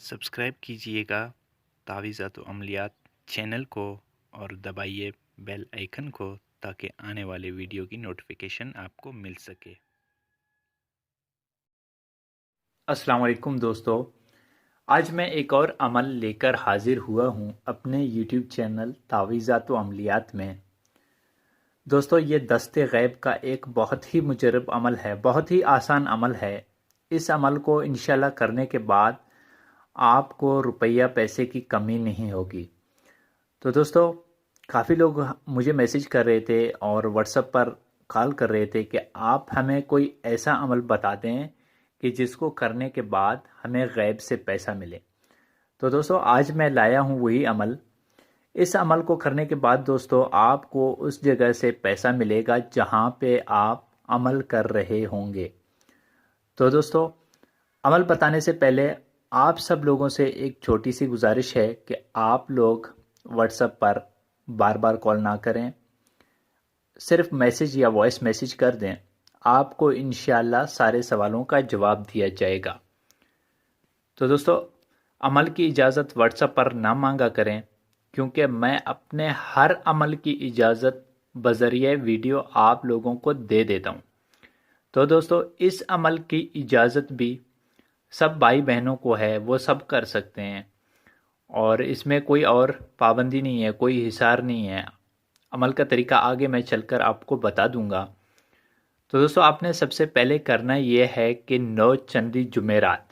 Subscribe कीजिएगा तावीज़ात व अमलियात channel को और दबाइए बेल आइकन को ताकि आने वाले वीडियो की नोटिफिकेशन आपको मिल सके। अस्सलाम वालेकुम दोस्तों, आज मैं एक और अमल लेकर हाजिर हुआ हूँ अपने YouTube चैनल तावीज़ात व अमलियात में। दोस्तों, ये दस्ते गैब का एक बहुत ही मुजरब अमल है, बहुत ही आसान अमल है। इस अमल को इंशाल्लाह करने के बाद आपको रुपया पैसे की कमी नहीं होगी। तो दोस्तों, काफ़ी लोग मुझे मैसेज कर रहे थे और व्हाट्सएप पर कॉल कर रहे थे कि आप हमें कोई ऐसा अमल बता दें कि जिसको करने के बाद हमें गैब से पैसा मिले। तो दोस्तों, आज मैं लाया हूँ वही अमल। इस अमल को करने के बाद दोस्तों, आपको उस जगह से पैसा मिलेगा जहाँ पे आप अमल कर रहे होंगे। तो दोस्तों, अमल बताने से पहले आप सब लोगों से एक छोटी सी गुजारिश है कि आप लोग व्हाट्सएप पर बार बार कॉल ना करें, सिर्फ मैसेज या वॉइस मैसेज कर दें। आपको इंशाल्लाह सारे सवालों का जवाब दिया जाएगा। तो दोस्तों, अमल की इजाज़त व्हाट्सएप पर ना मांगा करें, क्योंकि मैं अपने हर अमल की इजाज़त बज़रिए वीडियो आप लोगों को दे देता हूँ। तो दोस्तों, इस अमल की इजाज़त भी सब भाई बहनों को है, वो सब कर सकते हैं और इसमें कोई और पाबंदी नहीं है, कोई हिसार नहीं है। अमल का तरीका आगे मैं चलकर आपको बता दूंगा। तो दोस्तों, आपने सबसे पहले करना ये है कि 9 चंदी जुमेरात,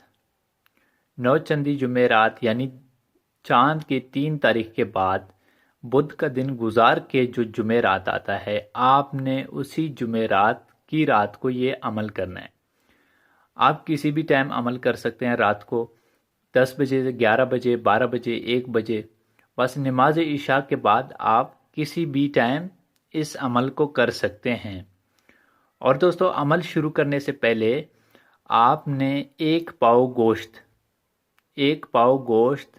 9 चंदी जुमेरात यानी चांद की 3 तारीख के बाद बुध का दिन गुजार के जो जुमेरात आता है, आपने उसी जुमेरात की रात को ये अमल करना है। आप किसी भी टाइम अमल कर सकते हैं, रात को 10 बजे, 11 बजे, 12 बजे, 1 बजे, बस नमाज इशा के बाद आप किसी भी टाइम इस अमल को कर सकते हैं। और दोस्तों, अमल शुरू करने से पहले आपने एक पाव गोश्त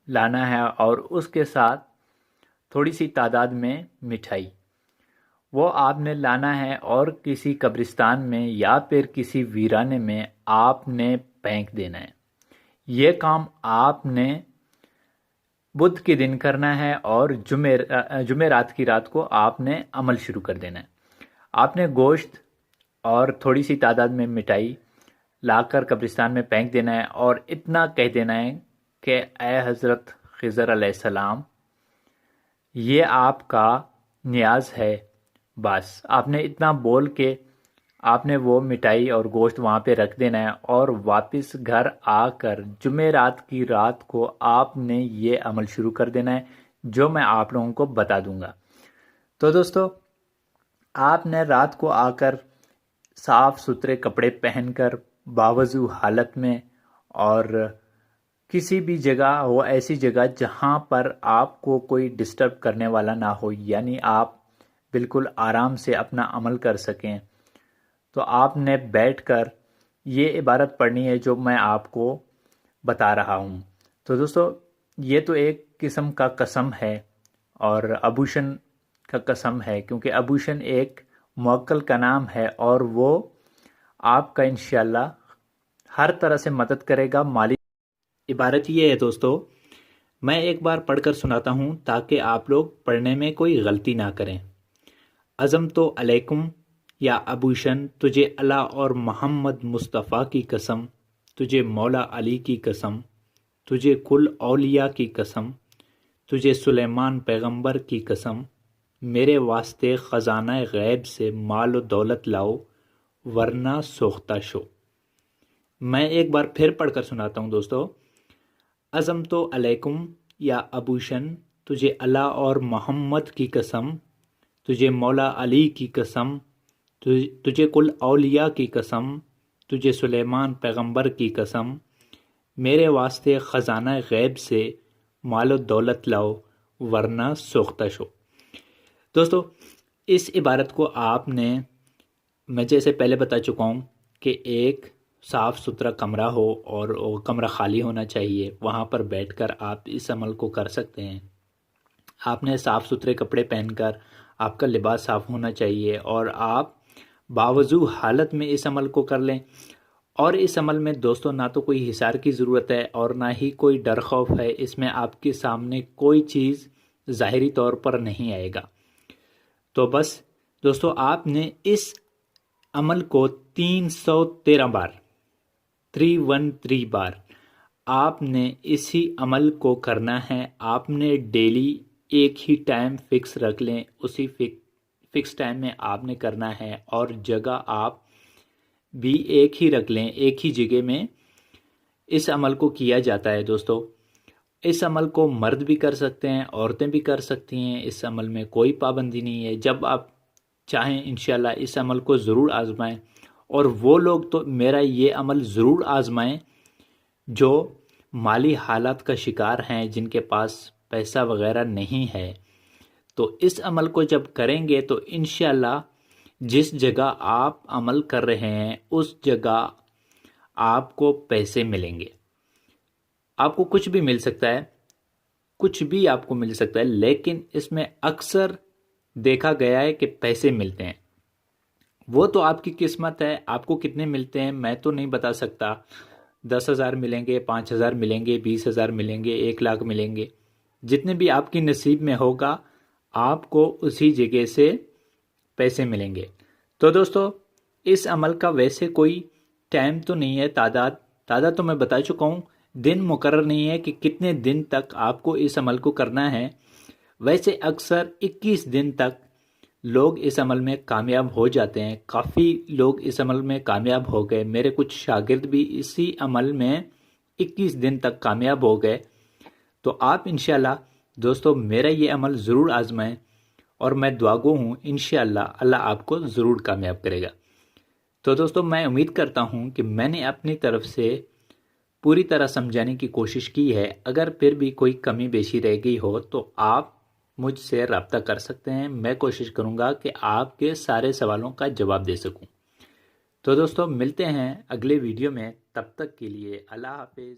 लाना है और उसके साथ थोड़ी सी तादाद में मिठाई, वो आपने लाना है और किसी कब्रिस्तान में या फिर किसी वीराने में आपने फेंक देना है। ये काम आपने बुध के दिन करना है और जुमेरात की रात को आपने अमल शुरू कर देना है। आपने गोश्त और थोड़ी सी तादाद में मिठाई लाकर कब्रिस्तान में फेंक देना है और इतना कह देना है कि ए हज़रत खिज़र अलैहिस्सलाम, ये आपका न्याज है। बस आपने इतना बोल के आपने वो मिठाई और गोश्त वहाँ पे रख देना है और वापस घर आकर जुमेरात की रात को आपने ये अमल शुरू कर देना है, जो मैं आप लोगों को बता दूंगा। तो दोस्तों, आपने रात को आकर साफ़ सुथरे कपड़े पहनकर बावजू हालत में और किसी भी जगह हो, ऐसी जगह जहाँ पर आपको कोई डिस्टर्ब करने वाला ना हो, यानी आप बिल्कुल आराम से अपना अमल कर सकें, तो आपने बैठकर ये इबारत पढ़नी है जो मैं आपको बता रहा हूँ। तो दोस्तों, ये तो एक किस्म का कसम है और अबूशन का कसम है, क्योंकि अबूशन एक मुवक्किल का नाम है और वो आपका इंशाल्लाह हर तरह से मदद करेगा, माली। इबारत ये है दोस्तों, मैं एक बार पढ़कर सुनाता हूँ ताकि आप लोग पढ़ने में कोई गलती ना करें। अज़म तो अलैकुम या अबूशन, तुझे अल्लाह और मोहम्मद मुस्तफ़ा की कसम, तुझे मौला अली की कसम, तुझे कुल औलिया की कसम, तुझे सुलेमान पैगंबर की कसम, मेरे वास्ते ख़जाना गैब से माल व दौलत लाओ वरना सोख्ता शो। मैं एक बार फिर पढ़कर सुनाता हूँ दोस्तों। अज़म तो अलैकुम या अबूशन, तुझे अल्लाह और मोहम्मद की कसम, तुझे मौला अली की कसम, तुझे कुल औलिया की कसम, तुझे सुलेमान पैगंबर की कसम, मेरे वास्ते ख़जाना गैब से माल दौलत लाओ वरना सोख्ता शो। दोस्तों, इस इबारत को आपने, मैं जैसे पहले बता चुका हूँ कि एक साफ़ सुथरा कमरा हो और वो कमरा खाली होना चाहिए, वहाँ पर बैठकर आप इस अमल को कर सकते हैं। आपने साफ़ सुथरे कपड़े पहनकर, आपका लिबास साफ़ होना चाहिए और आप बावजू हालत में इस अमल को कर लें اور اس عمل میں دوستوں نہ تو کوئی حصار کی ضرورت ہے اور نہ ہی کوئی ڈر خوف ہے، اس میں آپ کے سامنے کوئی چیز ظاہری طور پر نہیں آئے گا۔ تو بس دوستوں آپ نے اس عمل کو 313 بار 313 بار آپ نے اسی عمل کو کرنا ہے۔ آپ نے ڈیلی ایک ہی ٹائم فکس رکھ لیں، اسی فکس ٹائم میں آپ نے کرنا ہے، اور جگہ آپ بھی ایک ہی رکھ لیں، ایک ہی جگہ میں اس عمل کو کیا جاتا ہے۔ دوستو اس عمل کو مرد بھی کر سکتے ہیں، عورتیں بھی کر سکتی ہیں، اس عمل میں کوئی پابندی نہیں ہے۔ جب آپ چاہیں انشاءاللہ اس عمل کو ضرور آزمائیں، اور وہ لوگ تو میرا یہ عمل ضرور آزمائیں جو مالی حالات کا شکار ہیں، جن کے پاس پیسہ وغیرہ نہیں ہے۔ تو اس عمل کو جب کریں گے تو انشاءاللہ جس جگہ آپ عمل کر رہے ہیں اس جگہ آپ کو پیسے ملیں گے۔ آپ کو کچھ بھی مل سکتا ہے، کچھ بھی آپ کو مل سکتا ہے، لیکن اس میں اکثر دیکھا گیا ہے کہ پیسے ملتے ہیں۔ وہ تو آپ کی قسمت ہے، آپ کو کتنے ملتے ہیں میں تو نہیں بتا سکتا۔ 10,000 ملیں گے، 5,000 ملیں گے، 20,000 ملیں گے، 1,00,000 ملیں گے، جتنے بھی آپ کی نصیب میں ہوگا آپ کو اسی جگہ سے پیسے ملیں گے۔ تو دوستو اس عمل کا ویسے کوئی ٹائم تو نہیں ہے، تعداد تو میں بتا چکا ہوں، دن مقرر نہیں ہے کہ کتنے دن تک آپ کو اس عمل کو کرنا ہے۔ ویسے اکثر 21 دن تک لوگ اس عمل میں کامیاب ہو جاتے ہیں، کافی لوگ اس عمل میں کامیاب ہو گئے، میرے کچھ شاگرد بھی اسی عمل میں 21 دن تک کامیاب ہو گئے۔ تو آپ انشاءاللہ دوستو میرا یہ عمل ضرور آزمائیں، اور میں دعا گو ہوں انشاءاللہ اللہ آپ کو ضرور کامیاب کرے گا۔ تو دوستو میں امید کرتا ہوں کہ میں نے اپنی طرف سے پوری طرح سمجھانے کی کوشش کی ہے۔ اگر پھر بھی کوئی کمی بیشی رہ گئی ہو تو آپ مجھ سے رابطہ کر سکتے ہیں، میں کوشش کروں گا کہ آپ کے سارے سوالوں کا جواب دے سکوں۔ تو دوستو ملتے ہیں اگلے ویڈیو میں، تب تک کے لیے اللہ حافظ۔